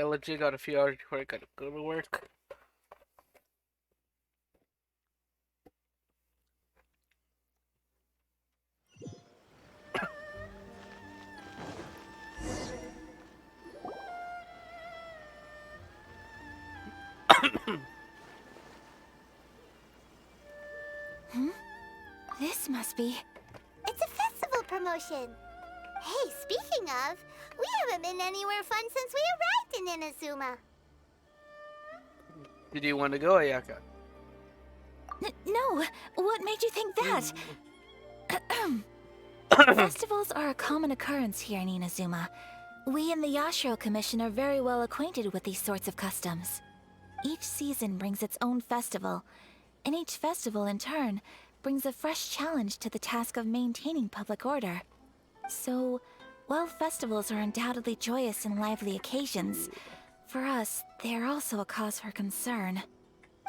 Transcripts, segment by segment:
legit got a few hours before I gotta go to work. This must be... It's a festival promotion. Hey, speaking of, we haven't been anywhere fun since we arrived in Inazuma. Did you want to go, Ayaka? No, what made you think that? Festivals are a common occurrence here in Inazuma. We in the Yashiro Commission are very well acquainted with these sorts of customs. Each season brings its own festival, and each festival in turn brings a fresh challenge to the task of maintaining public order. So, while festivals are undoubtedly joyous and lively occasions, for us, they are also a cause for concern.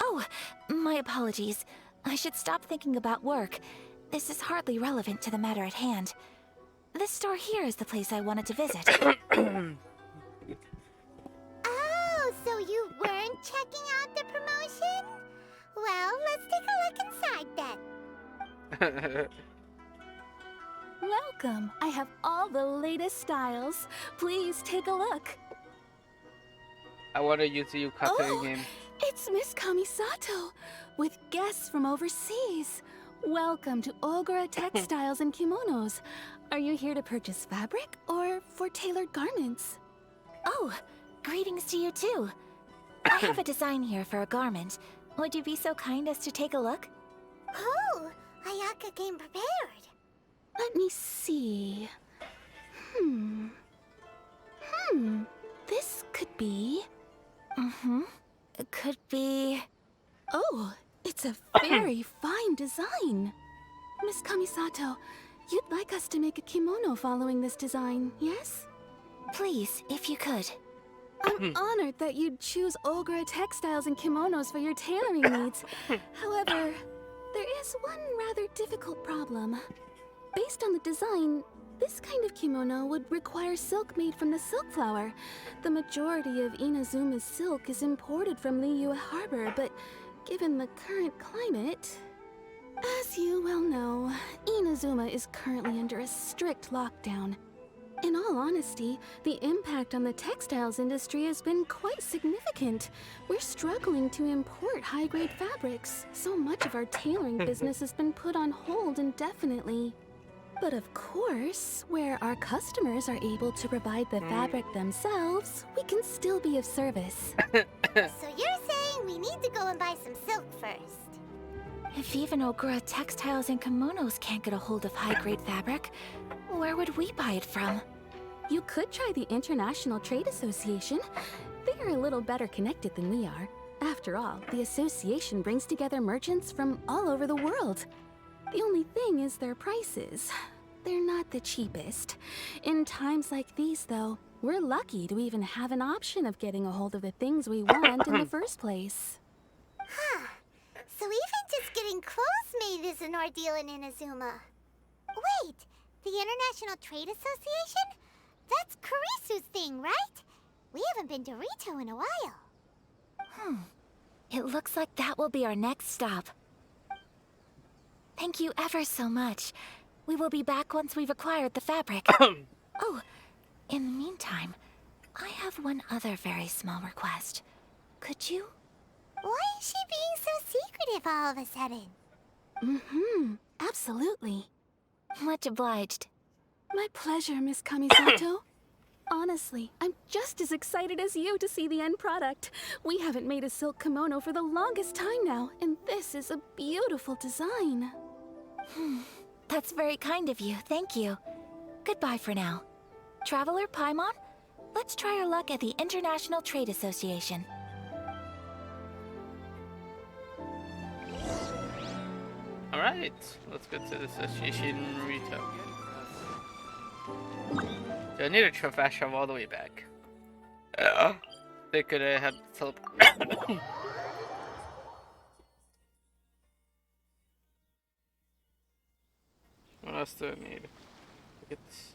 Oh, my apologies. I should stop thinking about work. This is hardly relevant to the matter at hand. This store here is the place I wanted to visit. Oh, so you weren't checking out the promotion? Well, let's take a look inside then. Welcome. I have all the latest styles. Please take a look. I want to use the Yukata game. It's Miss Kamisato with guests from overseas. Welcome to Ogura Textiles and Kimonos. Are you here to purchase fabric or for tailored garments? Oh, greetings to you too. I have a design here for a garment. Would you be so kind as to take a look? Oh, Ayaka came prepared. Let me see. This could be... It could be... Oh, it's a very fine design. Miss Kamisato, you'd like us to make a kimono following this design, yes? Please, if you could. I'm honored that you'd choose Ogura Textiles and Kimonos for your tailoring needs. However, there is one rather difficult problem. Based on the design, this kind of kimono would require silk made from the silk flower. The majority of Inazuma's silk is imported from Liyue Harbor, but given the current climate... As you well know, Inazuma is currently under a strict lockdown. In all honesty, the impact on the textiles industry has been quite significant. We're struggling to import high-grade fabrics. So much of our tailoring business has been put on hold indefinitely. But of course, where our customers are able to provide the fabric themselves, we can still be of service. So you're saying we need to go and buy some silk first? If even Ogura Textiles and Kimonos can't get a hold of high-grade fabric, where would we buy it from? You could try the International Trade Association. They are a little better connected than we are. After all, the association brings together merchants from all over the world. The only thing is their prices. They're not the cheapest. In times like these, though, we're lucky to even have an option of getting a hold of the things we want in the first place. Huh. So even just getting clothes made is an ordeal in Inazuma. Wait, the International Trade Association? That's Kurisu's thing, right? We haven't been to Rito in a while. It looks like that will be our next stop. Thank you ever so much. We will be back once we've acquired the fabric. Oh, in the meantime, I have one other very small request. Could you? Why is she being so secretive all of a sudden? Absolutely. Much obliged. My pleasure, Miss Kamisato. Honestly, I'm just as excited as you to see the end product. We haven't made a silk kimono for the longest time now, and this is a beautiful design. That's very kind of you, thank you. Goodbye for now. Traveler Paimon, let's try our luck at the International Trade Association. Alright, let's go to the association Rito. Do I need to fast travel all the way back? They could have had teleport. What else do I need? It's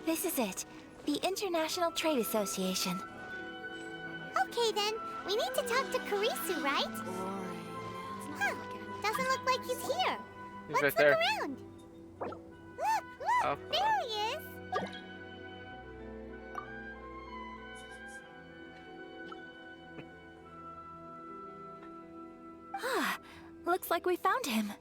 This is it. The International Trade Association. Okay then, we need to talk to Kurisu, right? Huh, doesn't look like he's here. He's Let's right look there. around. Look, Oh. there he is. Looks like we found him.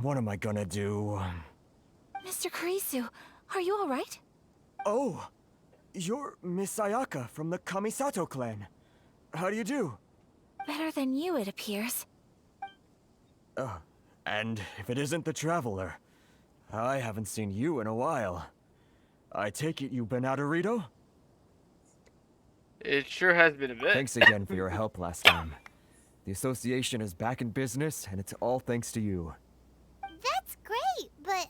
What am I gonna do? Mr. Kurisu, are you alright? Oh, you're Miss Ayaka from the Kamisato clan. How do you do? Better than you, it appears. And if it isn't the Traveler, I haven't seen you in a while. I take it you've been out of Rito? It sure has been a bit. Thanks again for your help last time. The association is back in business, and it's all thanks to you. That's great, but,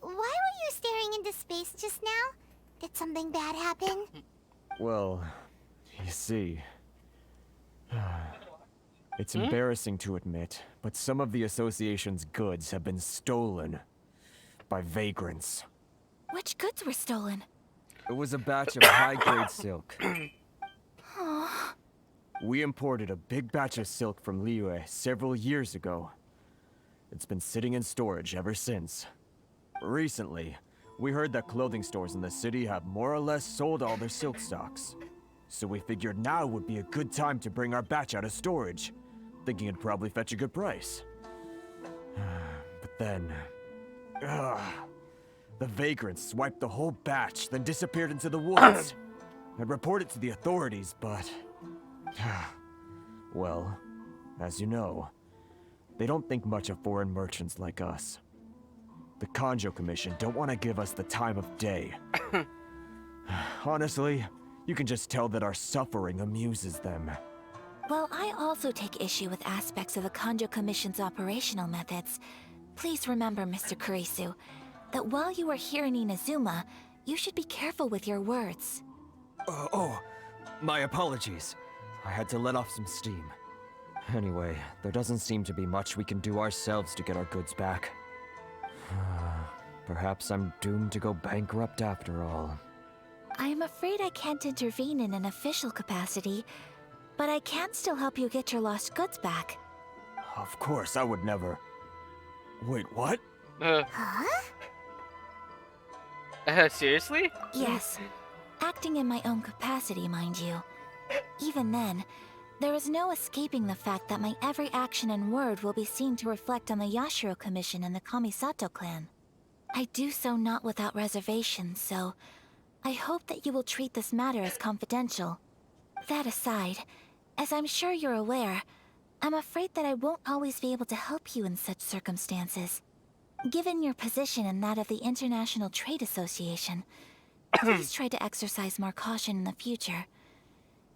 why were you staring into space just now? Did something bad happen? Well, you see... It's embarrassing to admit, but some of the association's goods have been stolen by vagrants. Which goods were stolen? It was a batch of high-grade silk. We imported a big batch of silk from Liyue several years ago. It's been sitting in storage ever since. Recently, we heard that clothing stores in the city have more or less sold all their silk stocks. So we figured now would be a good time to bring our batch out of storage, thinking it'd probably fetch a good price. But then... the vagrants swiped the whole batch, then disappeared into the woods. I'd reported to the authorities, but... well, as you know, they don't think much of foreign merchants like us. The Kanjo Commission don't want to give us the time of day. Honestly, you can just tell that our suffering amuses them. Well, I also take issue with aspects of the Kanjo Commission's operational methods. Please remember, Mr. Kurisu, that while you are here in Inazuma, you should be careful with your words. My apologies. I had to let off some steam. Anyway, there doesn't seem to be much we can do ourselves to get our goods back. Perhaps I'm doomed to go bankrupt after all. I am afraid I can't intervene in an official capacity, but I can still help you get your lost goods back. Of course, I would never... Wait, what? Seriously? Yes, acting in my own capacity, mind you. Even then, there is no escaping the fact that my every action and word will be seen to reflect on the Yashiro Commission and the Kamisato clan. I do so not without reservation, so I hope that you will treat this matter as confidential. That aside, as I'm sure you're aware, I'm afraid that I won't always be able to help you in such circumstances. Given your position and that of the International Trade Association, please try to exercise more caution in the future.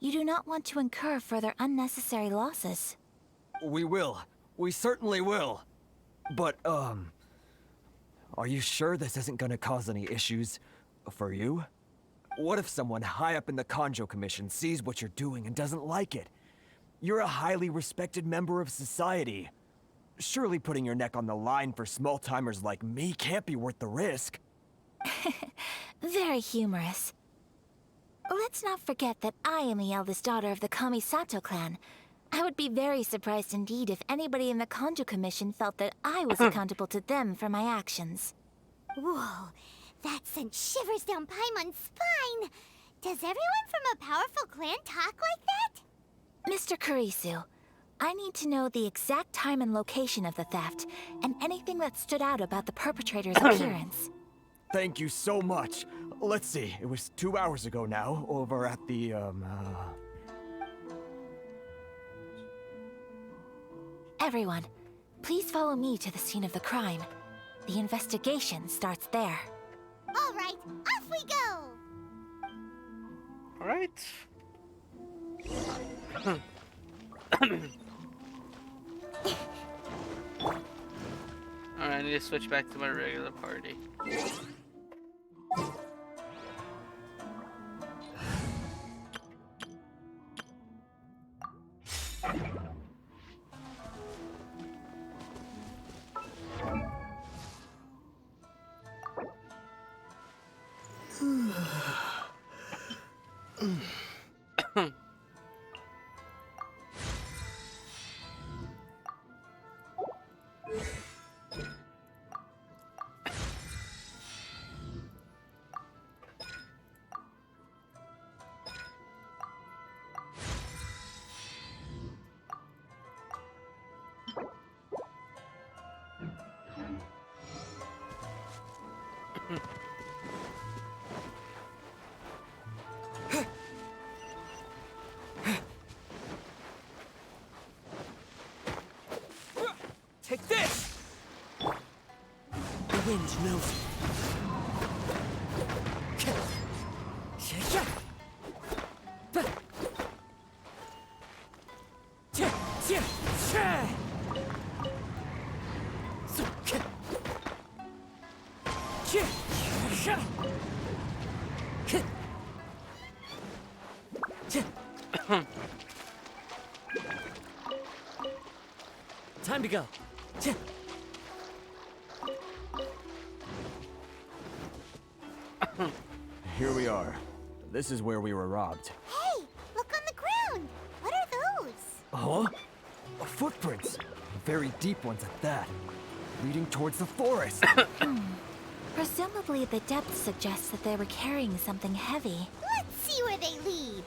You do not want to incur further unnecessary losses. We will. We certainly will. But, are you sure this isn't gonna cause any issues for you? What if someone high up in the Kanjo Commission sees what you're doing and doesn't like it? You're a highly respected member of society. Surely putting your neck on the line for small-timers like me can't be worth the risk. Very humorous. Let's not forget that I am the eldest daughter of the Kamisato clan. I would be very surprised indeed if anybody in the Kanjo Commission felt that I was accountable to them for my actions. Whoa, that sent shivers down Paimon's spine. Does everyone from a powerful clan talk like that? Mr. Kurisu, I need to know the exact time and location of the theft, and anything that stood out about the perpetrator's appearance. Thank you so much. Let's see, it was 2 hours ago now, over at the, Everyone, please follow me to the scene of the crime. The investigation starts there. All right, off we go. Alright. Alright, I need to switch back to my regular party. Take this! The wind knows it. Time to go. Here we are. This is where we were robbed. Hey, look on the ground. What are those? Huh? Footprints. Very deep ones at that. Leading towards the forest. Presumably the depth suggests that they were carrying something heavy. Let's see where they lead.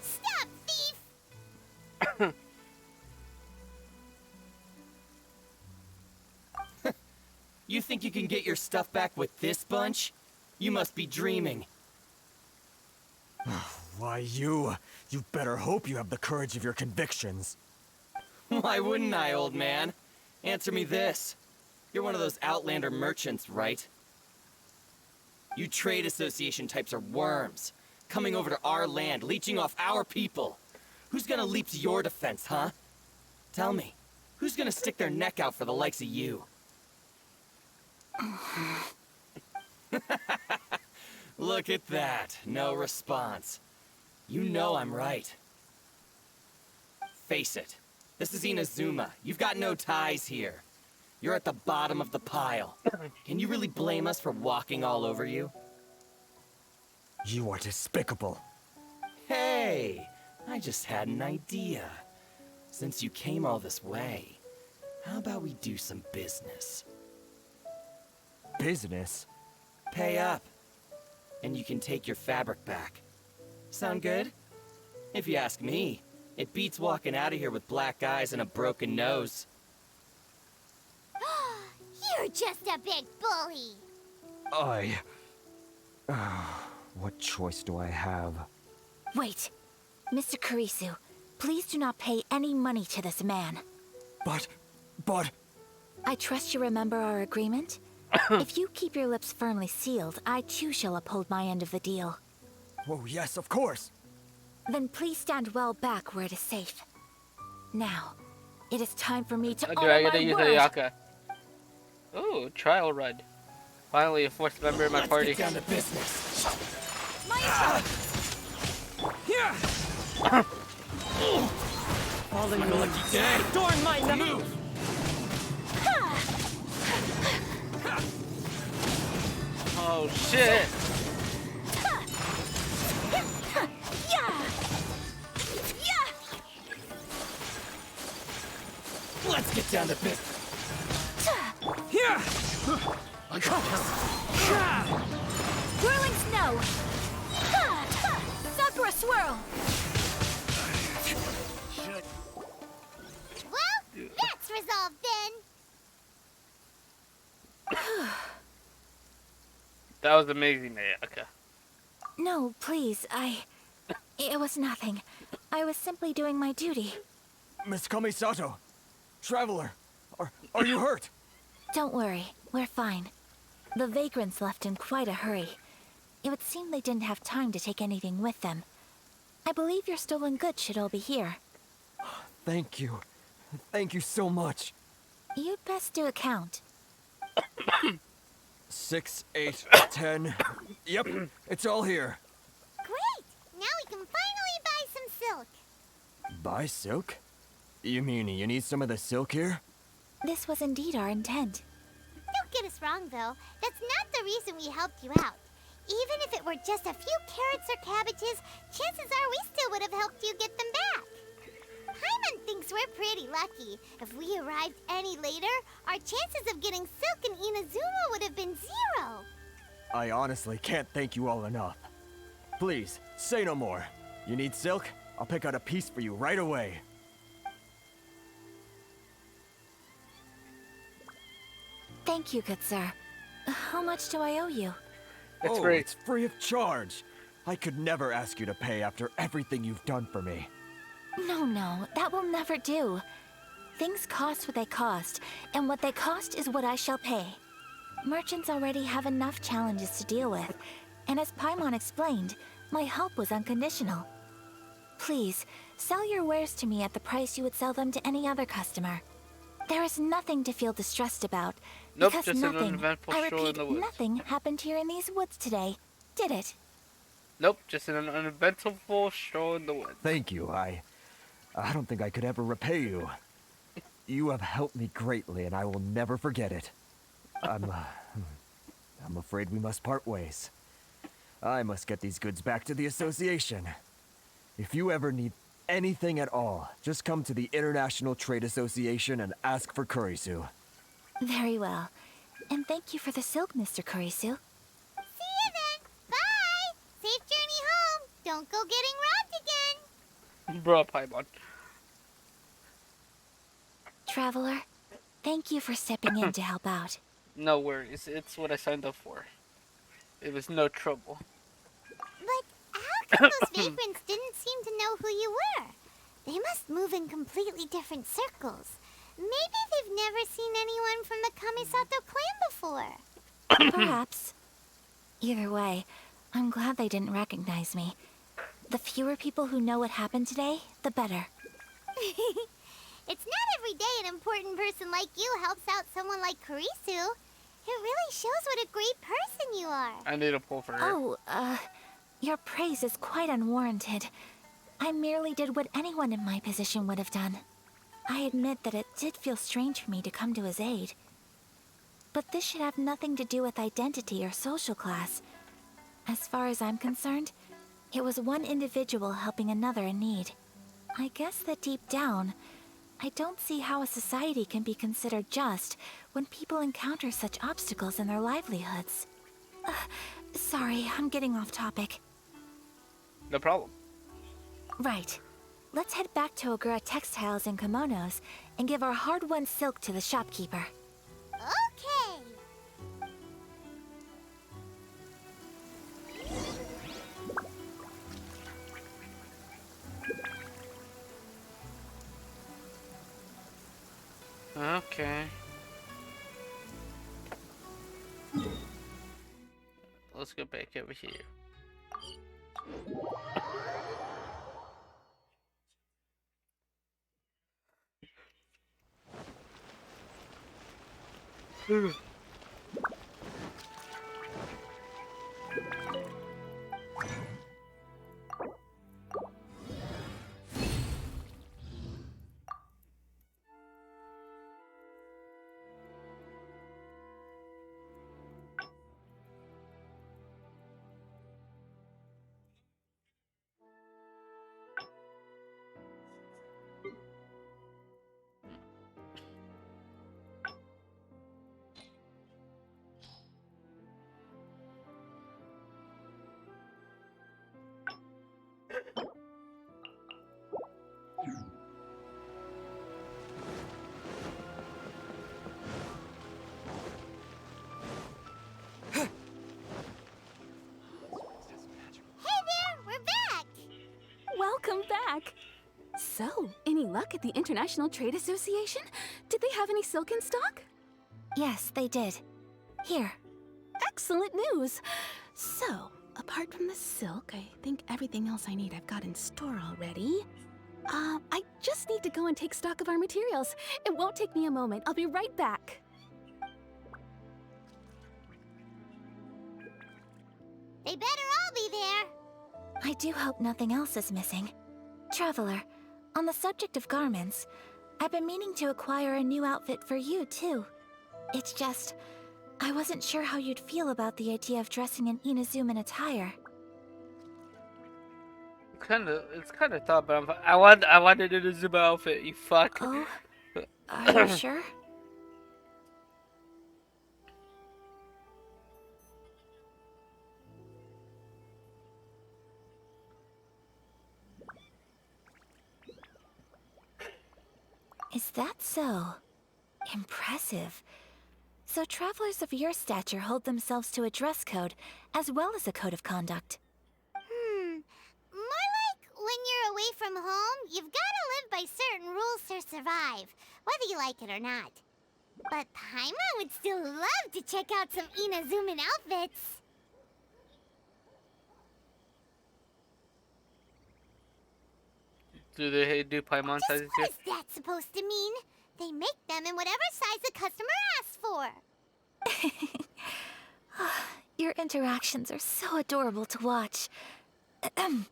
Stop, thief! You think you can get your stuff back with this bunch? You must be dreaming. Why, you better hope you have the courage of your convictions. Why wouldn't I, old man? Answer me this. You're one of those Outlander merchants, right? You trade association types are worms, coming over to our land, leeching off our people. Who's gonna leap to your defense, huh? Tell me, who's gonna stick their neck out for the likes of you? Look at that, no response. You know I'm right. Face it, this is Inazuma. You've got no ties here. You're at the bottom of the pile. Can you really blame us for walking all over you? You are despicable. Hey, I just had an idea. Since you came all this way, how about we do some business? Business? Pay up, and you can take your fabric back. Sound good? If you ask me, it beats walking out of here with black eyes and a broken nose. You're just a big bully. What choice do I have? Wait. Mr. Kurisu, please do not pay any money to this man. But... I trust you remember our agreement? If you keep your lips firmly sealed, I too shall uphold my end of the deal. Oh, yes, of course. Then please stand well back where it is safe. Now, it is time for me to Do honor I get my to use word. a Yaka? Ooh, trial run. Finally, a fourth member of my party. Let's get down to business. Falling your lucky day. Adorn my Move! Oh shit! Let's get down to business. Whirling snow! Sakura swirl! Well, that's resolved then. That was amazing, Ayaka. No, please, It was nothing. I was simply doing my duty. Miss Kamisato, traveler, are you hurt? Don't worry, we're fine. The vagrants left in quite a hurry. It would seem they didn't have time to take anything with them. I believe your stolen goods should all be here. Thank you. Thank you so much. You'd best do a count. 6, 8, 10. Yep, it's all here. Great! Now we can finally buy some silk. Buy silk? You mean you need some of the silk here? This was indeed our intent. Don't get us wrong, though. That's not the reason we helped you out. Even if it were just a few carrots or cabbages, chances are we still would have helped you get them back. Paimon thinks we're pretty lucky. If we arrived any later, our chances of getting silk in Inazuma would have been 0. I honestly can't thank you all enough. Please, say no more. You need silk? I'll pick out a piece for you right away. Thank you, good sir. How much do I owe you? It's oh, free. it's free of charge. I could never ask you to pay after everything you've done for me. No, that will never do. Things cost what they cost, and what they cost is what I shall pay. Merchants already have enough challenges to deal with, and as Paimon explained, my help was unconditional. Please, sell your wares to me at the price you would sell them to any other customer. There is nothing to feel distressed about, Nope, because just an nothing, uneventful I stroll in repeat, the woods. nothing happened here in these woods today, did it? Nope, just an uneventful stroll in the woods. Thank you. I don't think I could ever repay you. You have helped me greatly, and I will never forget it. I'm afraid we must part ways. I must get these goods back to the association. If you ever need anything at all, just come to the International Trade Association and ask for Kurisu. Very well. And thank you for the silk, Mr. Kurisu. See you then. Bye. Safe journey home. Don't go getting robbed again. Bruh, Paimon. Traveler, thank you for stepping in to help out. No worries, it's what I signed up for. It was no trouble. But how come those vagrants didn't seem to know who you were? They must move in completely different circles. Maybe they've never seen anyone from the Kamisato clan before. Perhaps. Either way, I'm glad they didn't recognize me. The fewer people who know what happened today, the better. It's not every day an important person like you helps out someone like Kurisu. It really shows what a great person you are. I need a pull for her. Oh, your praise is quite unwarranted. I merely did what anyone in my position would have done. I admit that it did feel strange for me to come to his aid. But this should have nothing to do with identity or social class. As far as I'm concerned, it was one individual helping another in need. I guess that deep down, I don't see how a society can be considered just when people encounter such obstacles in their livelihoods. Sorry, I'm getting off topic. No problem. Right. Let's head back to Ogura Textiles and Kimonos and give our hard-won silk to the shopkeeper. Okay. Okay. Let's go back over here. Welcome back! So, any luck at the International Trade Association? Did they have any silk in stock? Yes, they did. Here. Excellent news! So, apart from the silk, I think everything else I need I've got in store already. I just need to go and take stock of our materials. It won't take me a moment. I'll be right back. They better all be there. I do hope nothing else is missing. Traveler, on the subject of garments, I've been meaning to acquire a new outfit for you, too. It's just, I wasn't sure how you'd feel about the idea of dressing in Inazuman attire. It's kind of thought, but I wanted it as a outfit. You fuck. Oh, are you sure? Is that so? Impressive. So travelers of your stature hold themselves to a dress code, as well as a code of conduct. More like when you're away from home, you've gotta live by certain rules to survive, whether you like it or not. But Paimon would still love to check out some Inazuman outfits. Do they do Paimon Just sizes what here? is that supposed to mean? They make them in whatever size the customer asks for. Your interactions are so adorable to watch. I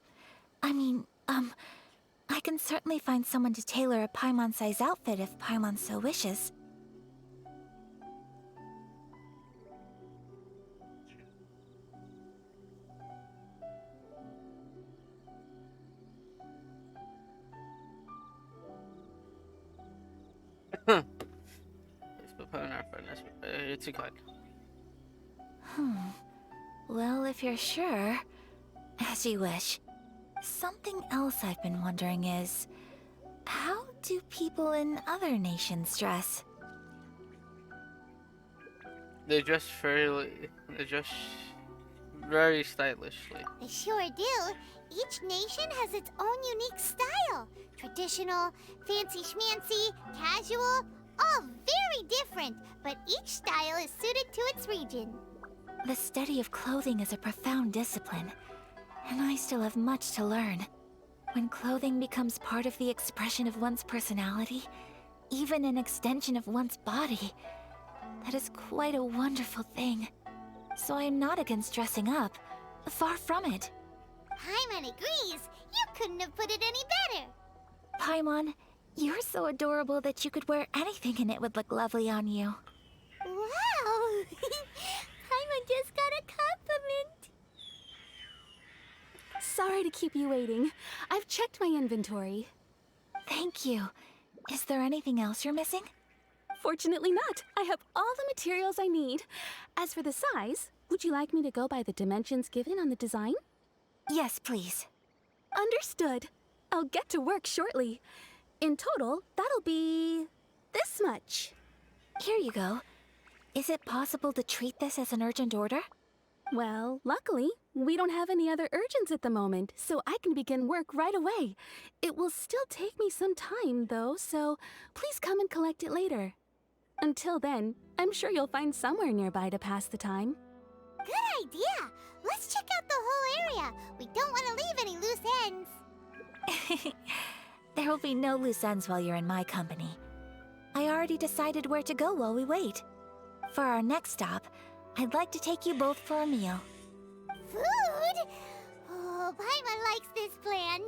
can certainly find someone to tailor a Paimon-size outfit if Paimon so wishes. It's a god. Well, if you're sure, as you wish. Something else I've been wondering is, how do people in other nations dress? They dress very stylishly. They sure do. Each nation has its own unique style. Traditional, fancy schmancy, casual, all very different, but each style is suited to its region. The study of clothing is a profound discipline, and I still have much to learn. When clothing becomes part of the expression of one's personality, even an extension of one's body, that is quite a wonderful thing. So I am not against dressing up. Far from it. Paimon agrees. You couldn't have put it any better. Paimon, you're so adorable that you could wear anything and it would look lovely on you. Wow! Paimon just got a compliment. Sorry to keep you waiting. I've checked my inventory. Thank you. Is there anything else you're missing? Fortunately not. I have all the materials I need. As for the size, would you like me to go by the dimensions given on the design? Yes, please. Understood. I'll get to work shortly. In total, that'll be this much. Here you go. Is it possible to treat this as an urgent order? Well, luckily, we don't have any other urgents at the moment, so I can begin work right away. It will still take me some time, though, so please come and collect it later. Until then, I'm sure you'll find somewhere nearby to pass the time. Good idea. Let's check out the whole area. We don't want to leave any loose ends. There will be no loose ends while you're in my company. I already decided where to go while we wait. For our next stop, I'd like to take you both for a meal. Food? Oh, Paimon likes this plan.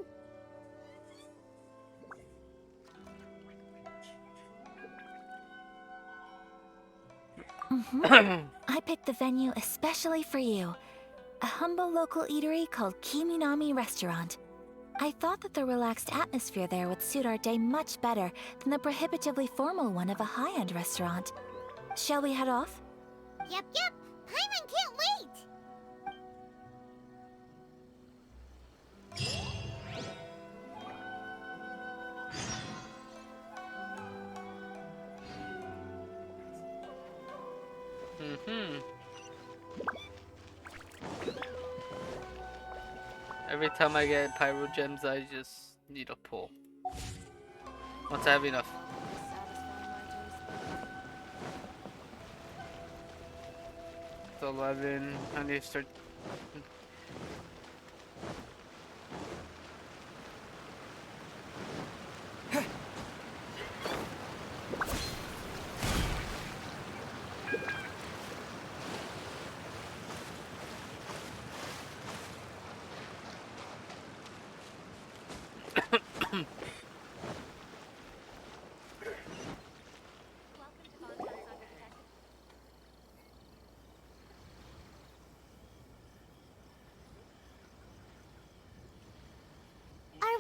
I picked the venue especially for you. A humble local eatery called Kiminami Restaurant. I thought that the relaxed atmosphere there would suit our day much better than the prohibitively formal one of a high-end restaurant. Shall we head off? Yep. Paimon can't wait. Every time I get pyro gems, I just need a pull. Once I have enough. It's 11. I need to start.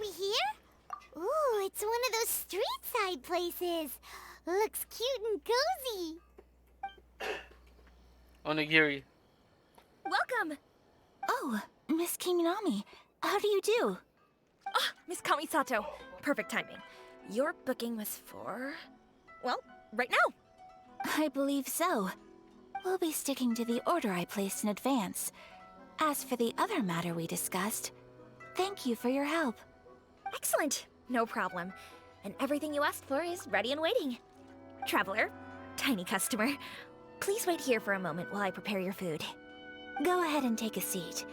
we here? Ooh, it's one of those street side places. Looks cute and cozy. Onigiri. Welcome! Oh, Miss Kiminami. How do you do? Ah, Miss Kamisato. Perfect timing. Your booking was for... well, right now. I believe so. We'll be sticking to the order I placed in advance. As for the other matter we discussed, thank you for your help. Excellent. No problem. And everything you asked for is ready and waiting. Traveler, tiny customer, please wait here for a moment while I prepare your food. Go ahead and take a seat.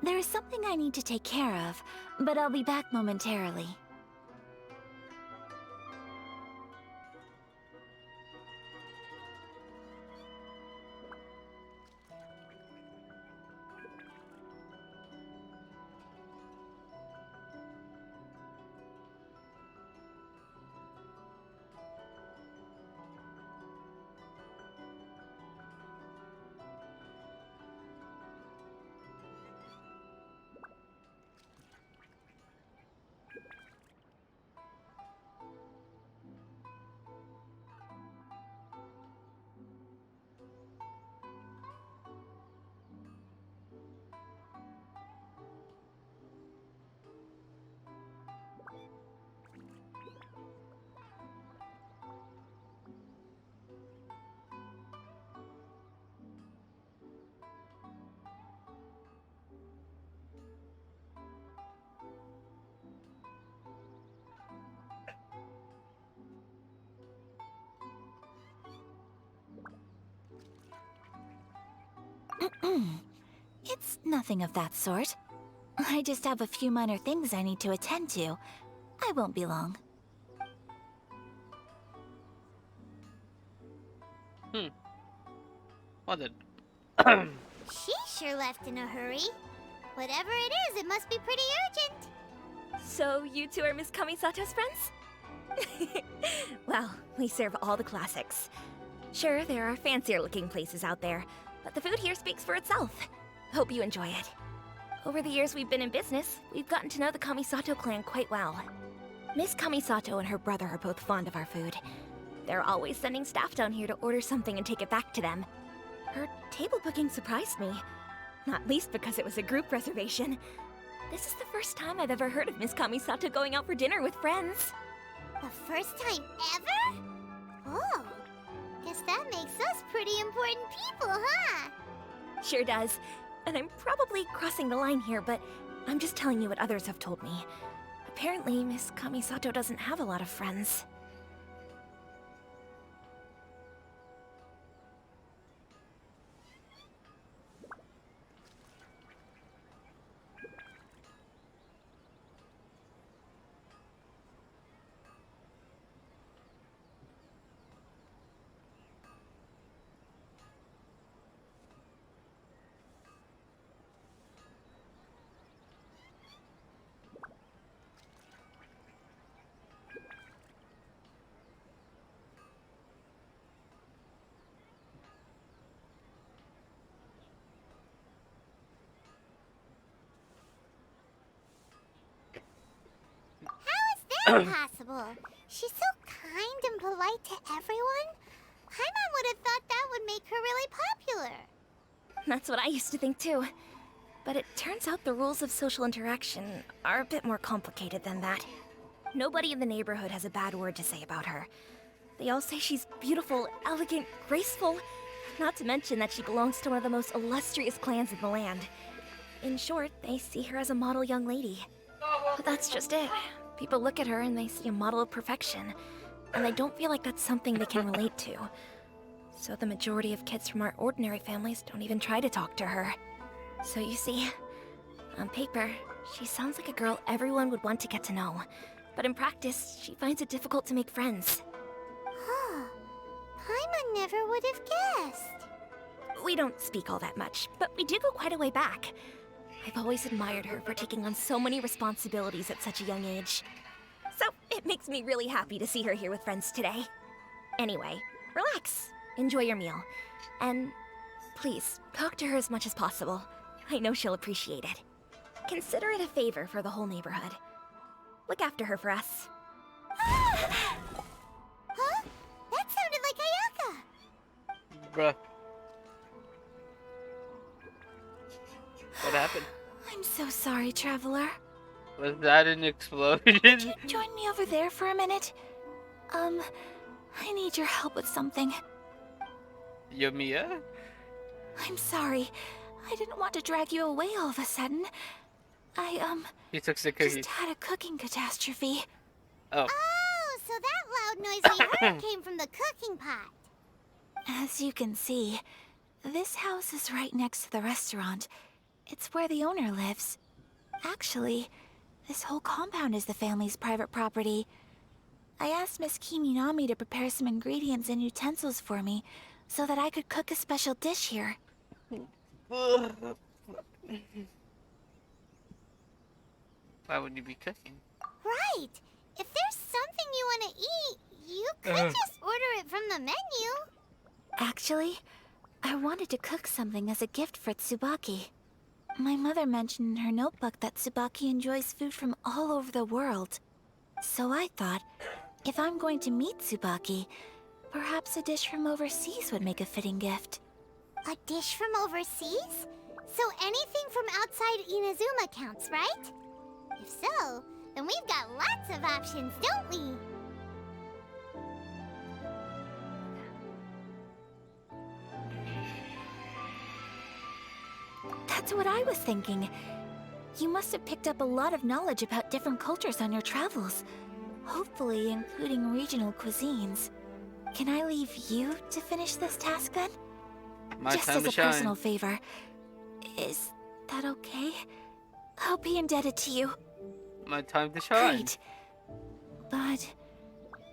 There is something I need to take care of, but I'll be back momentarily. It's nothing of that sort. I just have a few minor things I need to attend to. I won't be long. What did? She sure left in a hurry. Whatever it is, it must be pretty urgent. So you two are Miss Kamisato's friends? Well, we serve all the classics. Sure, there are fancier looking places out there, but the food here speaks for itself. Hope you enjoy it. Over the years we've been in business, we've gotten to know the Kamisato clan quite well. Miss Kamisato and her brother are both fond of our food. They're always sending staff down here to order something and take it back to them. Her table booking surprised me, not least because it was a group reservation. This is the first time I've ever heard of Miss Kamisato going out for dinner with friends. The first time ever? Oh, guess that makes us pretty important people, huh? Sure does. And I'm probably crossing the line here, but I'm just telling you what others have told me. Apparently, Miss Kamisato doesn't have a lot of friends. Impossible. She's so kind and polite to everyone. Paimon would have thought that would make her really popular. That's what I used to think too. But it turns out the rules of social interaction are a bit more complicated than that. Nobody in the neighborhood has a bad word to say about her. They all say she's beautiful, elegant, graceful, not to mention that she belongs to one of the most illustrious clans in the land. In short, they see her as a model young lady. But that's just it. People look at her and they see a model of perfection, and they don't feel like that's something they can relate to. So the majority of kids from our ordinary families don't even try to talk to her. So you see, on paper, she sounds like a girl everyone would want to get to know. But in practice, she finds it difficult to make friends. Huh. Paimon never would have guessed. We don't speak all that much, but we do go quite a way back. I've always admired her for taking on so many responsibilities at such a young age. So it makes me really happy to see her here with friends today. Anyway, relax, enjoy your meal, and please, talk to her as much as possible. I know she'll appreciate it. Consider it a favor for the whole neighborhood. Look after her for us. Huh? That sounded like Ayaka. Bruh. What happened? I'm so sorry, traveler. Was that an explosion? Could you join me over there for a minute? I need your help with something. Yomiya? I'm sorry. I didn't want to drag you away all of a sudden. He took the cookies. Just had a cooking catastrophe. Oh. Oh, so that loud noise we heard came from the cooking pot. As you can see, this house is right next to the restaurant. It's where the owner lives. Actually, this whole compound is the family's private property. I asked Miss Kiminami to prepare some ingredients and utensils for me so that I could cook a special dish here. Why would you be cooking? Right. If there's something you want to eat, you could just order it from the menu. Actually, I wanted to cook something as a gift for Tsubaki. My mother mentioned in her notebook that Tsubaki enjoys food from all over the world. So I thought, if I'm going to meet Tsubaki, perhaps a dish from overseas would make a fitting gift. A dish from overseas? So anything from outside Inazuma counts, right? If so, then we've got lots of options, don't we? That's what I was thinking. You must have picked up a lot of knowledge about different cultures on your travels. Hopefully including regional cuisines. Can I leave you to finish this task then? My Just time as to a shine. personal favor. Is that okay? I'll be indebted to you. My time to shine. Great. But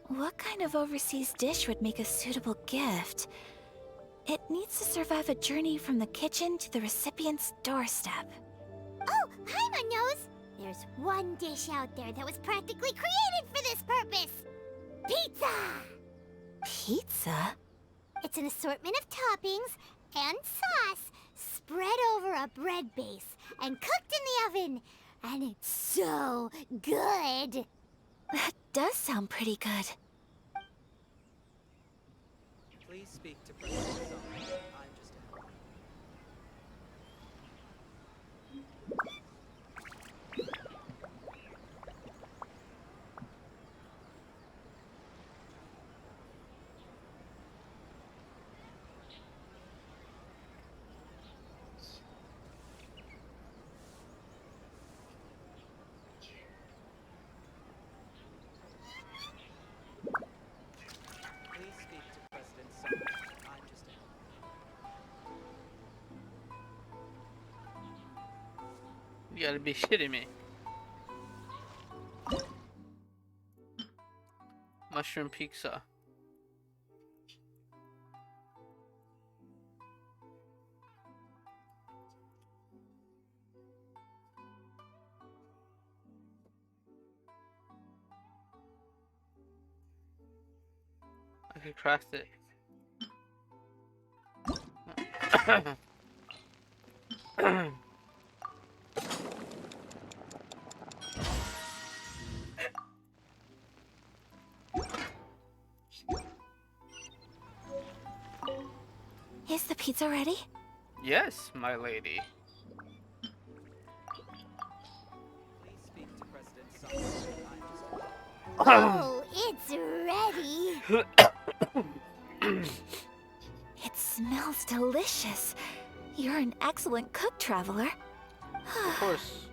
what kind of overseas dish would make a suitable gift? It needs to survive a journey from the kitchen to the recipient's doorstep. Oh, Paimon knows! There's one dish out there that was practically created for this purpose! Pizza! Pizza? It's an assortment of toppings and sauce spread over a bread base and cooked in the oven. And it's so good! That does sound pretty good. Please speak to President Song. I'm just Please speak to President Song. I'm just You gotta be shitting me. Mushroom pizza. I could craft it. Is the pizza ready? Yes, my lady. Please speak to President Song. I'm just Oh, it's ready! It smells delicious. You're an excellent cook, traveler. Of course.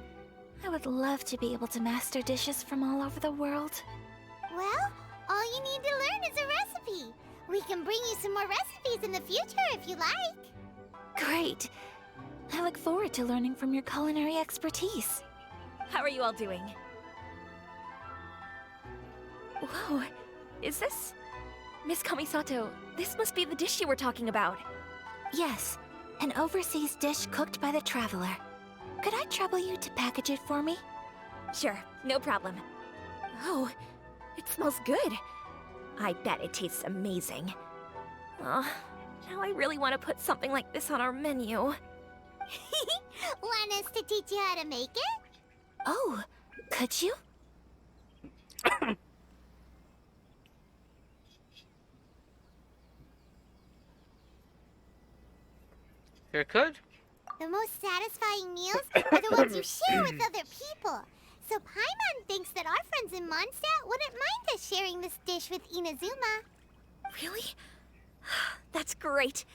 I would love to be able to master dishes from all over the world. Well, all you need to learn is a recipe. We can bring you some more recipes in the future if you like. Great. I look forward to learning from your culinary expertise. How are you all doing? Whoa, is this... Miss Kamisato, this must be the dish you were talking about. Yes, an overseas dish cooked by the traveler. Could I trouble you to package it for me? Sure, no problem. Oh, it smells good. I bet it tastes amazing. Now I really want to put something like this on our menu. Want us to teach you how to make it? Oh, could you? Here could. The most satisfying meals are the ones you share with other people. So Paimon thinks that our friends in Mondstadt wouldn't mind us sharing this dish with Inazuma. Really? That's great.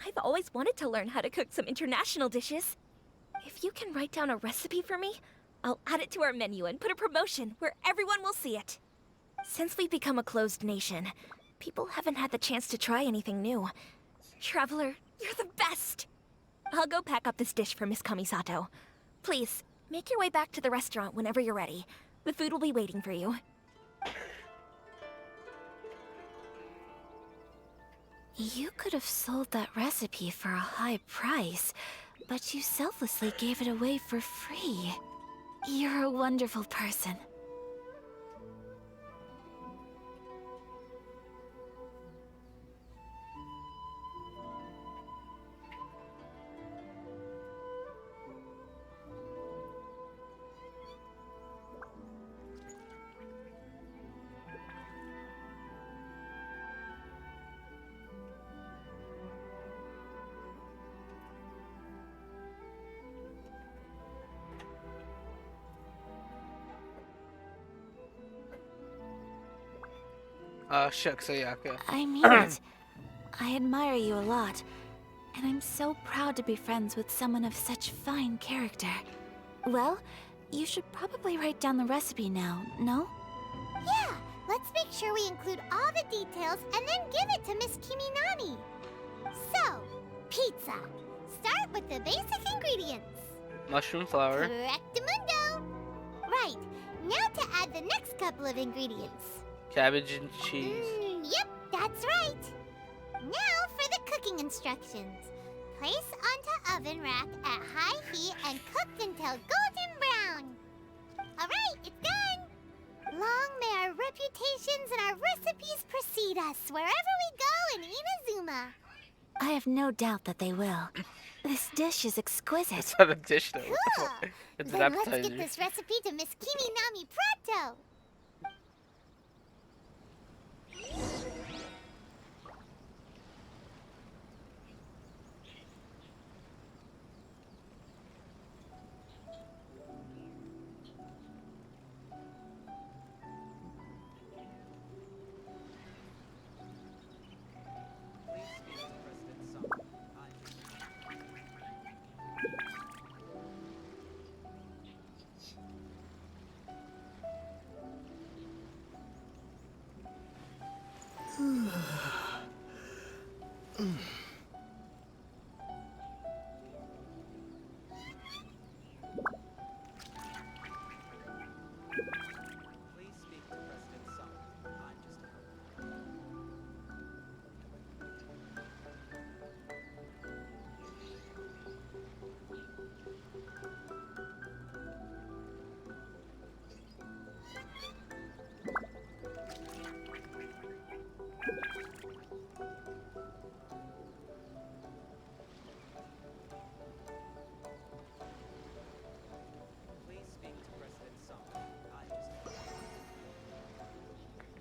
I've always wanted to learn how to cook some international dishes. If you can write down a recipe for me, I'll add it to our menu and put a promotion where everyone will see it. Since we've become a closed nation, people haven't had the chance to try anything new. Traveler, you're the best! I'll go pack up this dish for Miss Kamisato. Please, make your way back to the restaurant whenever you're ready. The food will be waiting for you. You could have sold that recipe for a high price, but you selflessly gave it away for free. You're a wonderful person. Shucks, Ayaka. I mean it. I admire you a lot, and I'm so proud to be friends with someone of such fine character. Well, you should probably write down the recipe now, no? Yeah, let's make sure we include all the details and then give it to Miss Kiminami. So, pizza. Start with the basic ingredients. Mushroom flour. Correctamundo. Right, now to add the next couple of ingredients. Cabbage and cheese. Yep, that's right. Now for the cooking instructions. Place onto oven rack at high heat and cooked until golden brown. Alright, it's done. Long may our reputations and our recipes precede us wherever we go in Inazuma. I have no doubt that they will. This dish is exquisite. It's not a dish though. Cool. It's an Then let's appetizer. get this recipe to Miss Kiminami pronto.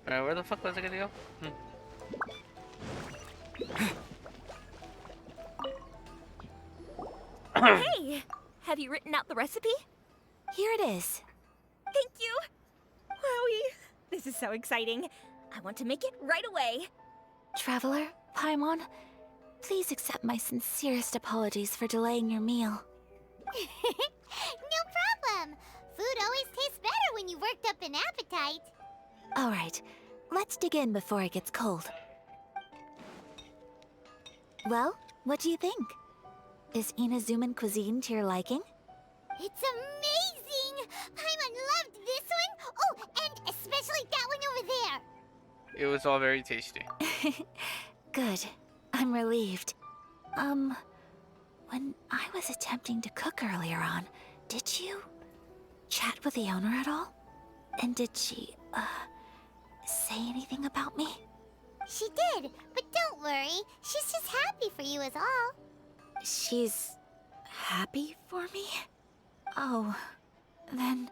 Alright, where the fuck was I gonna go? Hey! Have you written out the recipe? Here it is. Thank you! Wowie! This is so exciting. I want to make it right away. Traveler, Paimon, please accept my sincerest apologies for delaying your meal. No problem. Food always tastes better when you worked up an appetite. All right, let's dig in before it gets cold. Well, what do you think? Is Inazuman cuisine to your liking? It's amazing! Paimon loved this one. Oh, and especially that one over there. It was all very tasty. Good. I'm relieved. When I was attempting to cook earlier on, did you chat with the owner at all? And did she, say anything about me? She did, but don't worry. She's just happy for you is all. She's happy for me? Oh, then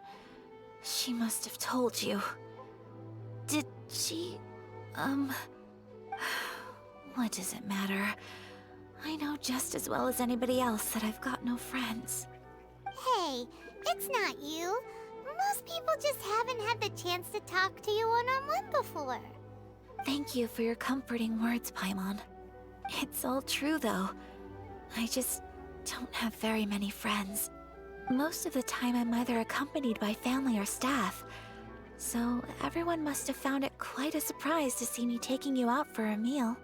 she must have told you. Did she... What does it matter? I know just as well as anybody else that I've got no friends. Hey, it's not you. Most people just haven't had the chance to talk to you one-on-one before. Thank you for your comforting words, Paimon. It's all true, though. I just don't have very many friends. Most of the time I'm either accompanied by family or staff, so everyone must have found it quite a surprise to see me taking you out for a meal.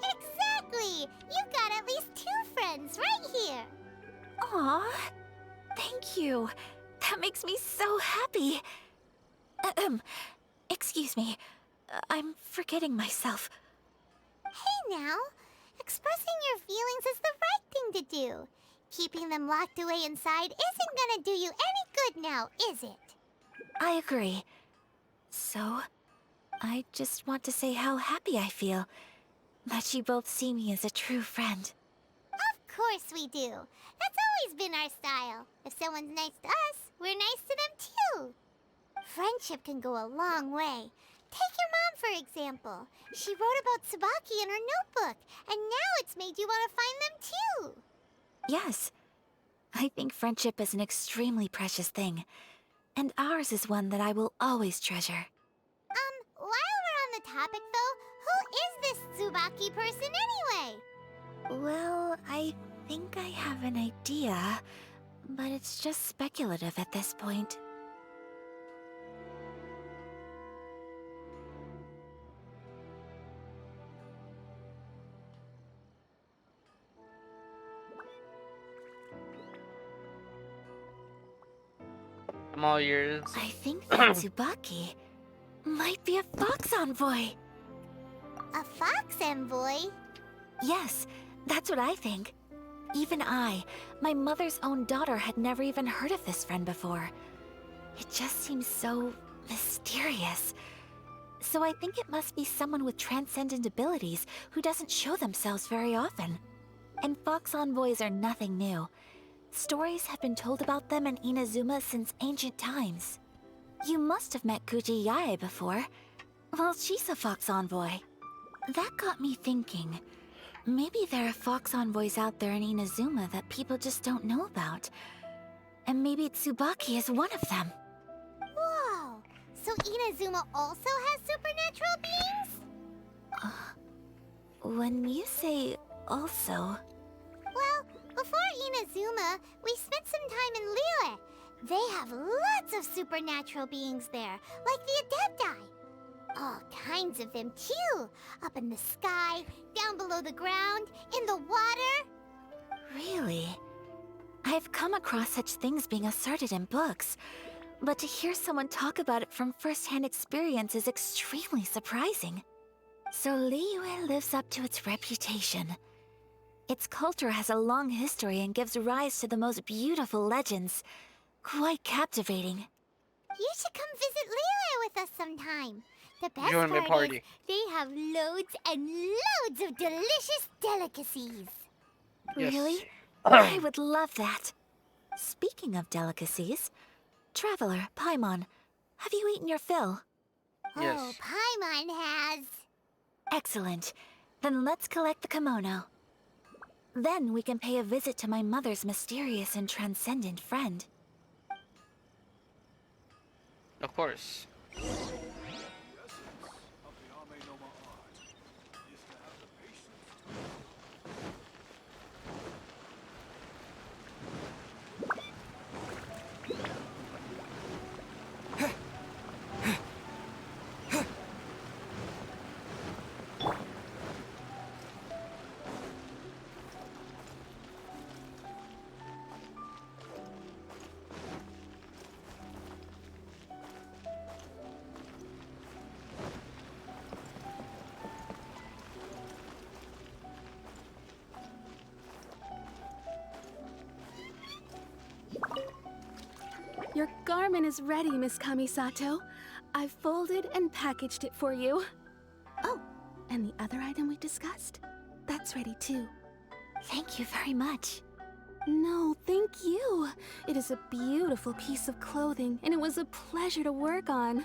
Exactly! You've got at least 2 friends right here. Aw, thank you. That makes me so happy. Excuse me. I'm forgetting myself. Hey now, expressing your feelings is the right thing to do. Keeping them locked away inside isn't gonna do you any good now, is it? I agree. So, I just want to say how happy I feel that you both see me as a true friend. Of course we do. That's always been our style. If someone's nice to us, we're nice to them too. Friendship can go a long way. Take your mom, for example. She wrote about Tsubaki in her notebook, and now it's made you want to find them too. Yes. I think friendship is an extremely precious thing, and ours is one that I will always treasure. While we're on the topic though, who is this Tsubaki person anyway? Well, I think I have an idea, but it's just speculative at this point. I'm all yours. I think that Tsubaki might be a fox envoy. A fox envoy? Yes, that's what I think. Even I, my mother's own daughter, had never even heard of this friend before. It just seems so mysterious. So I think it must be someone with transcendent abilities who doesn't show themselves very often. And fox envoys are nothing new. Stories have been told about them in Inazuma since ancient times. You must have met Kuji Yae before. Well, she's a fox envoy. That got me thinking. Maybe there are fox envoys out there in Inazuma that people just don't know about. And maybe Tsubaki is one of them. Whoa! So Inazuma also has supernatural beings? When you say also... Well, before Inazuma, we spent some time in Liyue. They have lots of supernatural beings there, like the Adepti. All kinds of them, too. Up in the sky, down below the ground, in the water. Really? I've come across such things being asserted in books, but to hear someone talk about it from first-hand experience is extremely surprising. So Liyue lives up to its reputation. Its culture has a long history and gives rise to the most beautiful legends. Quite captivating. You should come visit Liyue with us sometime. The best Join my part party. is they have loads and loads of delicious delicacies. Yes. Really? I would love that. Speaking of delicacies, Traveler, Paimon, have you eaten your fill? Yes. Oh, Paimon has. Excellent. Then let's collect the kimono. Then we can pay a visit to my mother's mysterious and transcendent friend. Of course. Your garment is ready, Miss Kamisato. I've folded and packaged it for you. Oh, And the other item we discussed? That's ready too. Thank you very much. No, thank you. It is a beautiful piece of clothing, and it was a pleasure to work on.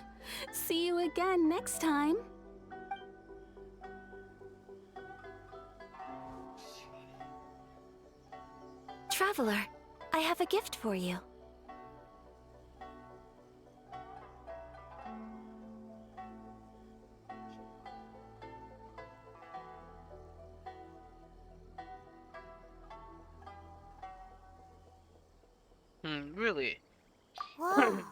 See you again next time. Traveler, I have a gift for you. Really? Whoa,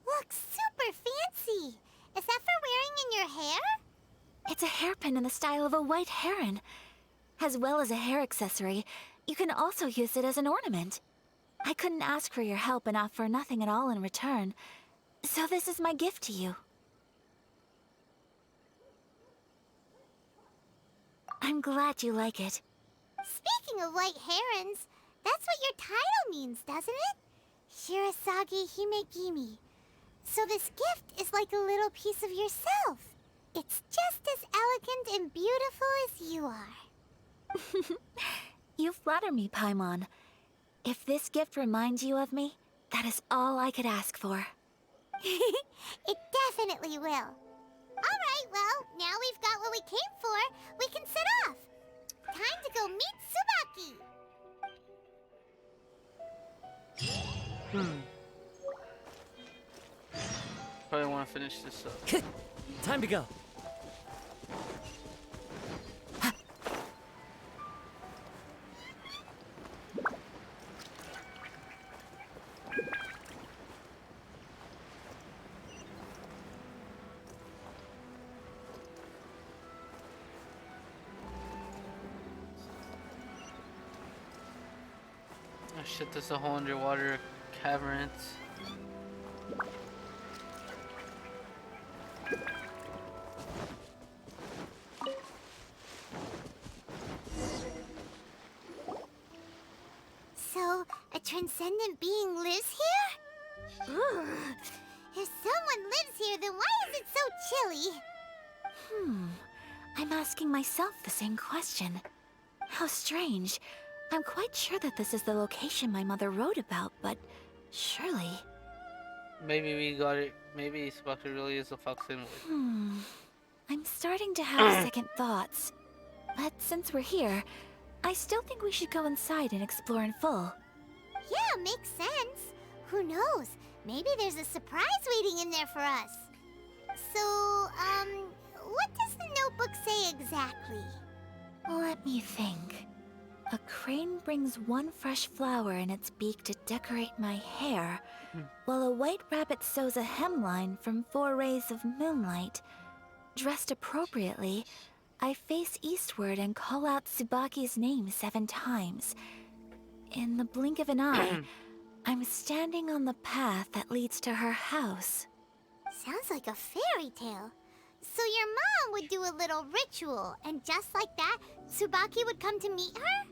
looks super fancy. Is that for wearing in your hair? It's a hairpin in the style of a white heron. As well as a hair accessory, you can also use it as an ornament. I couldn't ask for your help and offer nothing at all in return, so this is my gift to you. I'm glad you like it. Speaking of white herons, that's what your title means, doesn't it? Shirasagi Himegimi. So this gift is like a little piece of yourself. It's just as elegant and beautiful as you are. You flatter me, Paimon. If this gift reminds you of me, that is all I could ask for. It definitely will. Alright, well, now we've got what we came for. We can set off. Time to go meet Tsubaki. Probably want to finish this up. Time to go. Oh shit, there's a whole underwater cavern. So, a transcendent being lives here? Ugh. If someone lives here, then why is it so chilly? I'm asking myself the same question. How strange. I'm quite sure that this is the location my mother wrote about, but surely... Maybe we got it. Maybe Tsubaki really is a fox anyway. I'm starting to have second thoughts. But since we're here, I still think we should go inside and explore in full. Yeah, makes sense. Who knows? Maybe there's a surprise waiting in there for us. So, what does the notebook say exactly? Let me think. A crane brings one fresh flower in its beak to decorate my hair, while a white rabbit sews a hemline from 4 rays of moonlight. Dressed appropriately, I face eastward and call out Tsubaki's name 7 times. In the blink of an eye, I'm standing on the path that leads to her house. Sounds like a fairy tale. So your mom would do a little ritual, and just like that, Tsubaki would come to meet her?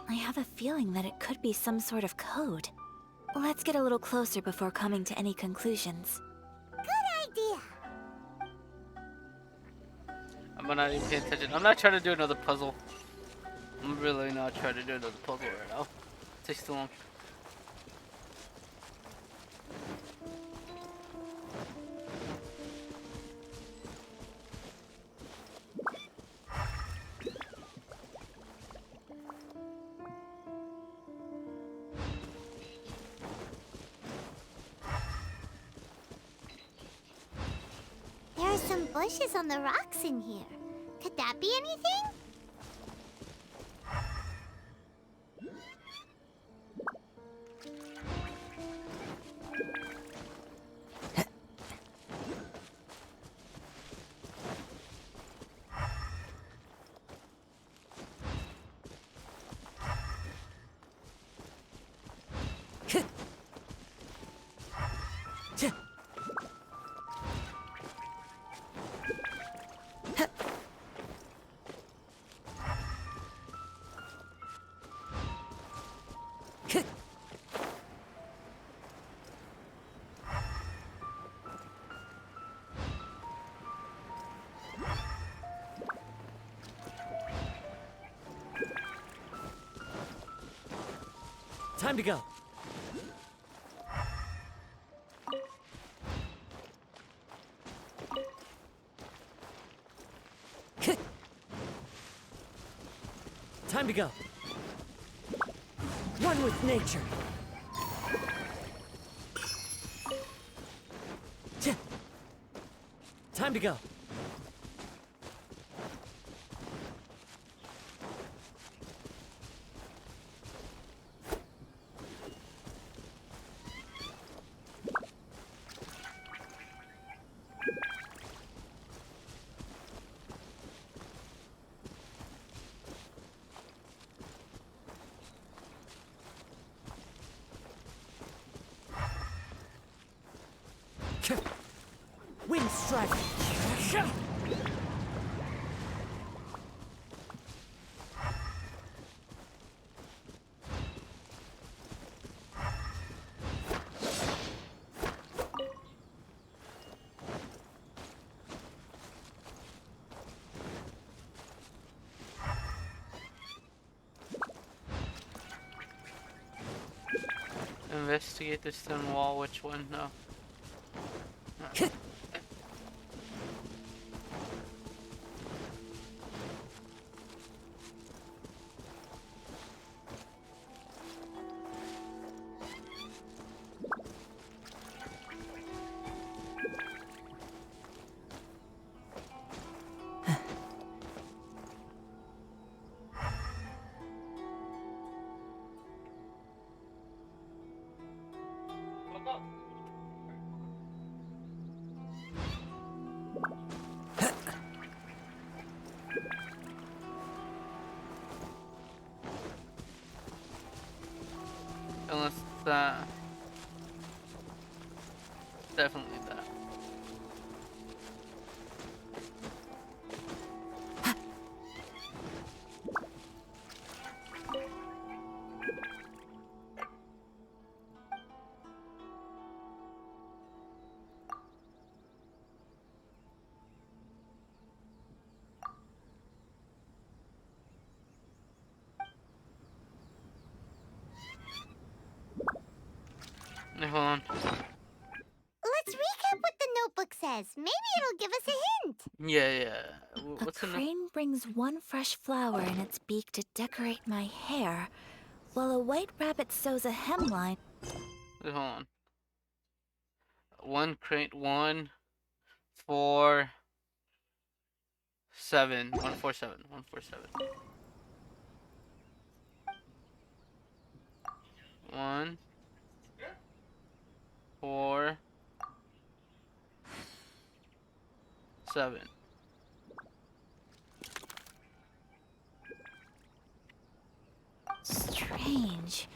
I have a feeling that it could be some sort of code. Let's get a little closer before coming to any conclusions. Good idea. I'm not even paying attention. I'm not trying to do another puzzle. I'm really not trying to do another puzzle right now. It takes too long. There are some bushes on the rocks in here. Could that be anything? Time to go. Time to go. One with nature. Time to go. Wind strike. Investigate the stone wall. Which one? No. Unless that. Definitely that. Hey, hold on. Let's recap what the notebook says. Maybe it'll give us a hint. Yeah. A What's in the... crane brings one fresh flower in its beak to decorate my hair, while a white rabbit sews a hemline. Hold on. 1 crate 1 4 7 147 147 1 4 7. Strange.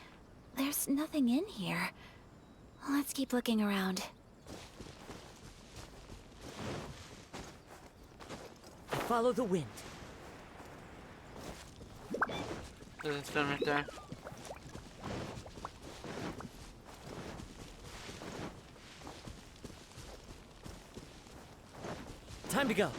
There's nothing in here. Let's keep looking around. Follow the wind. There's a stone right there. Time to go.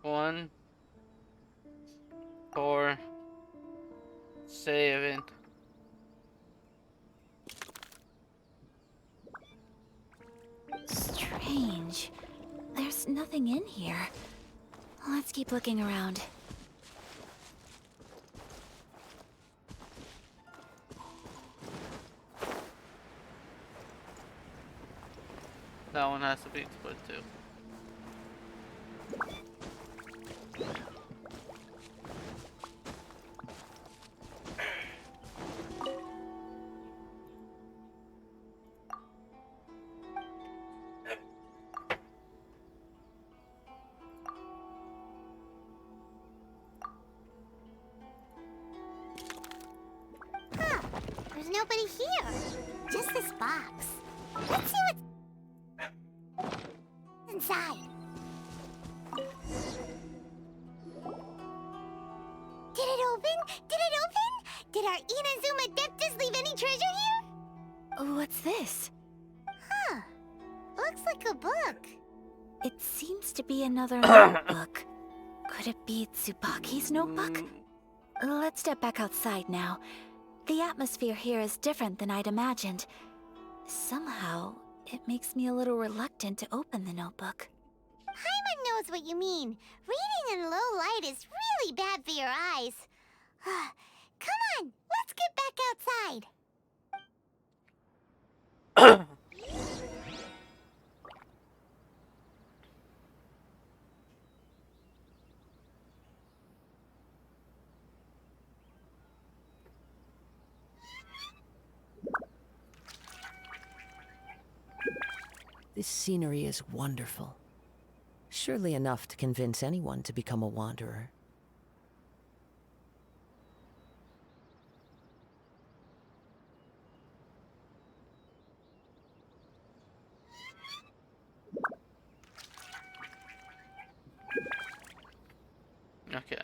One, 4 7. Strange. There's nothing in here. Let's keep looking around. That one has to be split too. nobody here. Just this box. Let's see what's inside. Did it open? Did it open? Did our Inazuma Adeptus leave any treasure here? What's this? Huh. Looks like a book. It seems to be another notebook. Could it be Tsubaki's notebook? Let's step back outside now. The atmosphere here is different than I'd imagined. Somehow, it makes me a little reluctant to open the notebook. Paimon knows what you mean. Reading in low light is really bad for your eyes. Come on, let's get back outside. This scenery is wonderful. Surely enough to convince anyone to become a wanderer. Okay.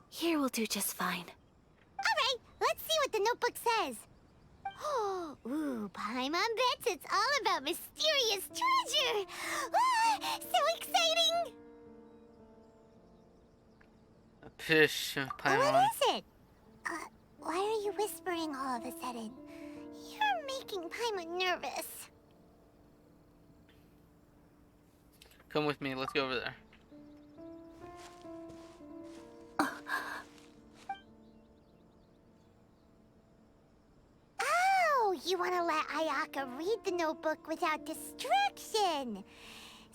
Here will do just fine. Alright, let's see what the notebook says. Ooh, Paimon bets it's all about mysterious treasure. So exciting! Pish, What Paimon. is it? Why are you whispering all of a sudden? You're making Paimon nervous. Come with me, let's go over there. Oh, you want to let Ayaka read the notebook without distraction.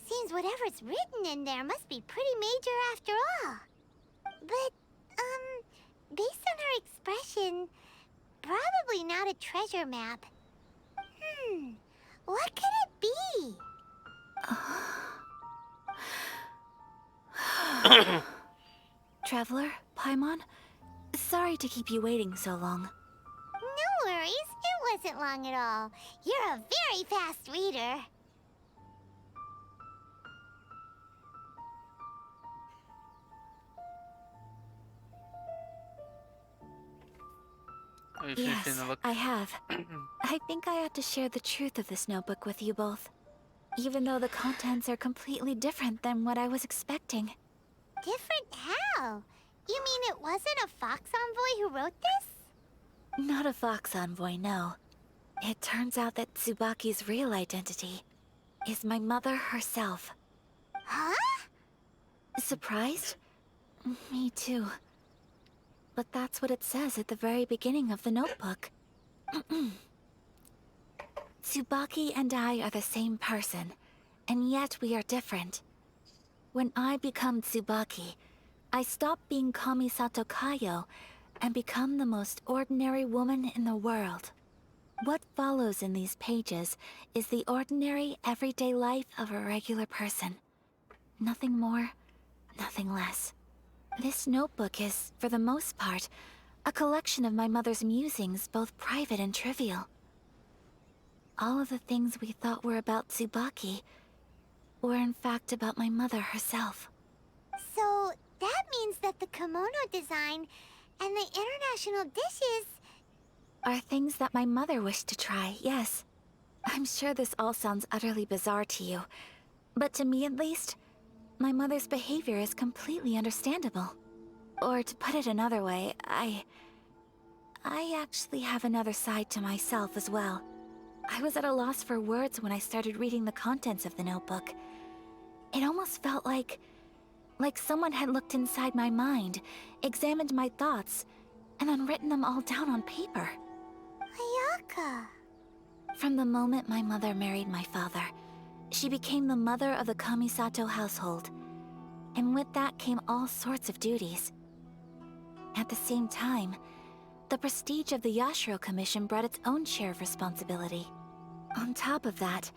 Seems whatever's written in there must be pretty major after all. But, based on her expression, probably not a treasure map. What could it be? Traveler, Paimon, sorry to keep you waiting so long. No worries, it wasn't long at all. You're a very fast reader. Have you finished in Yes, the book? I have. I think I ought to share the truth of this notebook with you both. Even though the contents are completely different than what I was expecting. Different how? You mean it wasn't a Fox Envoy who wrote this? Not a Fox Envoy, no. It turns out that Tsubaki's real identity is my mother herself. Huh? Surprised? Me too. But that's what it says at the very beginning of the notebook. Tsubaki and I are the same person, and yet we are different. When I become Tsubaki, I stop being Kamisato Kayo and become the most ordinary woman in the world. What follows in these pages is the ordinary, everyday life of a regular person. Nothing more, nothing less. This notebook is, for the most part, a collection of my mother's musings, both private and trivial. All of the things we thought were about Tsubaki were in fact about my mother herself. So that means that the kimono design and the international dishes... Are things that my mother wished to try, yes. I'm sure this all sounds utterly bizarre to you, but to me at least, my mother's behavior is completely understandable. Or to put it another way, I actually have another side to myself as well. I was at a loss for words when I started reading the contents of the notebook. It almost felt like someone had looked inside my mind, examined my thoughts, and then written them all down on paper. Ayaka... From the moment my mother married my father, she became the mother of the Kamisato household. And with that came all sorts of duties. At the same time, the prestige of the Yashiro Commission brought its own share of responsibility. On top of that,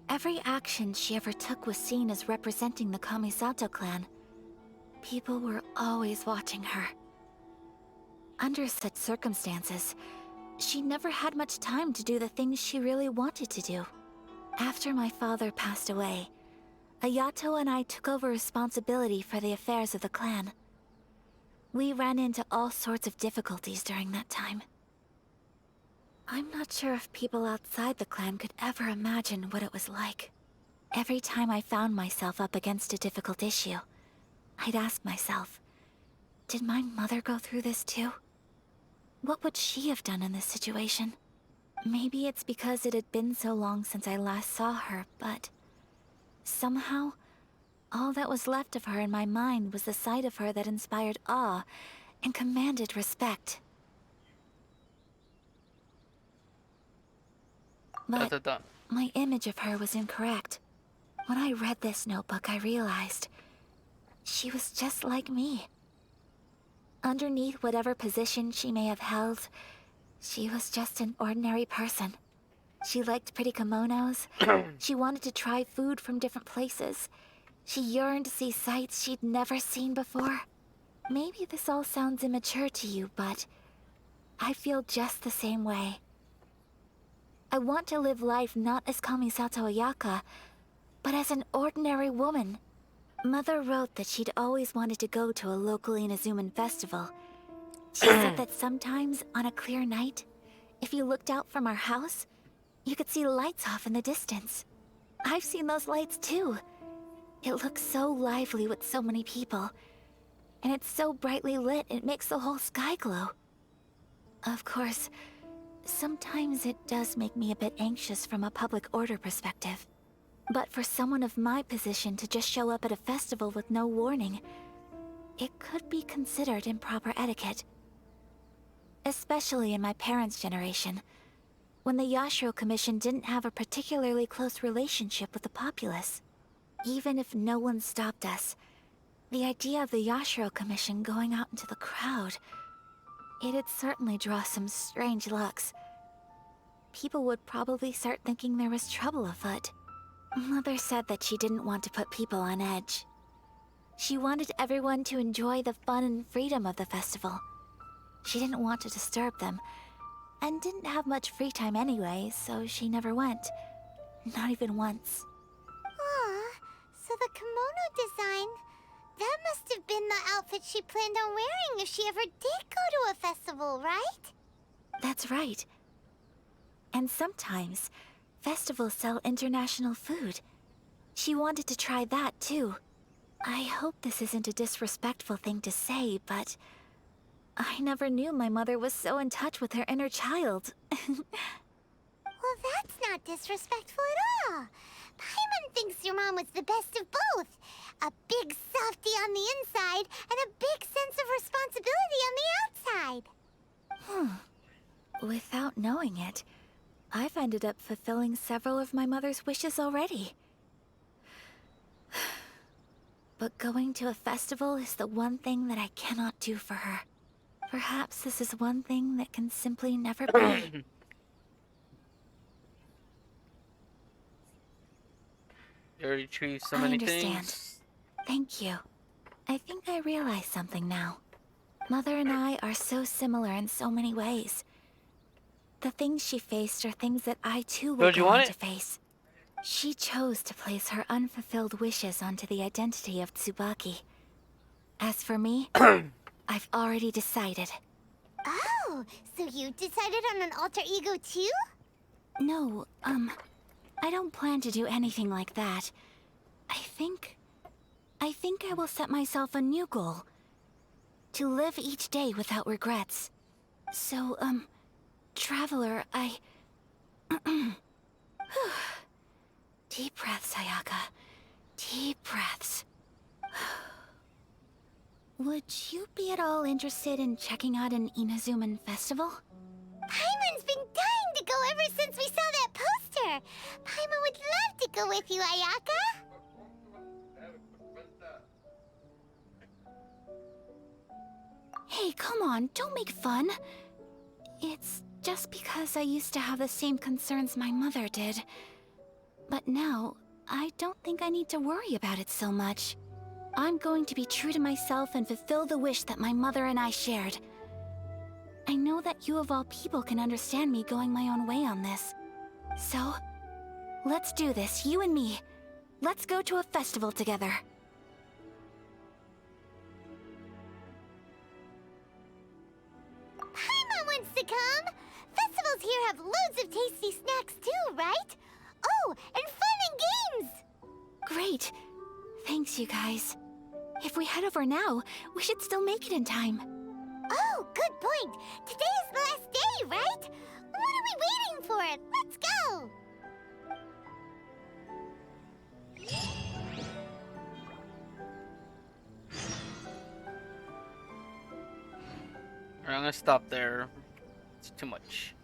every action she ever took was seen as representing the Kamisato clan. People were always watching her. Under such circumstances, she never had much time to do the things she really wanted to do. After my father passed away, Ayato and I took over responsibility for the affairs of the clan. We ran into all sorts of difficulties during that time. I'm not sure if people outside the clan could ever imagine what it was like. Every time I found myself up against a difficult issue, I'd ask myself, did my mother go through this too? What would she have done in this situation? Maybe it's because it had been so long since I last saw her, but somehow, all that was left of her in my mind was the side of her that inspired awe and commanded respect. But my image of her was incorrect. When I read this notebook, I realized she was just like me. Underneath whatever position she may have held, she was just an ordinary person. She liked pretty kimonos. She wanted to try food from different places. She yearned to see sights she'd never seen before. Maybe this all sounds immature to you, but I feel just the same way. I want to live life not as Kamisato Ayaka, but as an ordinary woman. Mother wrote that she'd always wanted to go to a local Inazuman festival. She said that sometimes, on a clear night, if you looked out from our house, you could see lights off in the distance. I've seen those lights too. It looks so lively with so many people. And it's so brightly lit, it makes the whole sky glow. Of course, sometimes it does make me a bit anxious from a public order perspective. But for someone of my position to just show up at a festival with no warning, it could be considered improper etiquette. Especially in my parents' generation, when the Yashiro Commission didn't have a particularly close relationship with the populace. Even if no one stopped us, the idea of the Yashiro Commission going out into the crowd, it'd certainly draw some strange looks. People would probably start thinking there was trouble afoot. Mother said that she didn't want to put people on edge. She wanted everyone to enjoy the fun and freedom of the festival. She didn't want to disturb them, and didn't have much free time anyway, so she never went. Not even once. Aw, so the kimono design, that must have been the outfit she planned on wearing if she ever did go to a festival, right? That's right. And sometimes, festivals sell international food. She wanted to try that too. I hope this isn't a disrespectful thing to say, but I never knew my mother was so in touch with her inner child. Well, that's not disrespectful at all. Paimon thinks your mom was the best of both. A big softie on the inside and a big sense of responsibility on the outside. Without knowing it, I've ended up fulfilling several of my mother's wishes already. But going to a festival is the one thing that I cannot do for her. Perhaps this is one thing that can simply never be. You already achieved so I many understand. things. Thank you. I think I realize something now. Mother and I are so similar in so many ways. The things she faced are things that I too will Don't you go want on to it? face. She chose to place her unfulfilled wishes onto the identity of Tsubaki. As for me, I've already decided. Oh, so you decided on an alter ego too? No, I don't plan to do anything like that. I think I will set myself a new goal. To live each day without regrets. So, Traveler, Deep breaths, Ayaka. Deep breaths. Would you be at all interested in checking out an Inazuman festival? Paimon's been dying to go ever since we saw that poster. Paimon would love to go with you, Ayaka. Hey, Hey, come on, don't make fun. It's just because I used to have the same concerns my mother did. But now, I don't think I need to worry about it so much. I'm going to be true to myself and fulfill the wish that my mother and I shared. I know that you of all people can understand me going my own way on this. So, let's do this, you and me. Let's go to a festival together. Paimon wants to come! Festivals here have loads of tasty snacks too, right? Oh, and fun and games! Great. Thanks, you guys. If we head over now, we should still make it in time. Oh, good point. Today is the last day, right? What are we waiting for? Let's go! Alright, I'm gonna stop there. It's too much.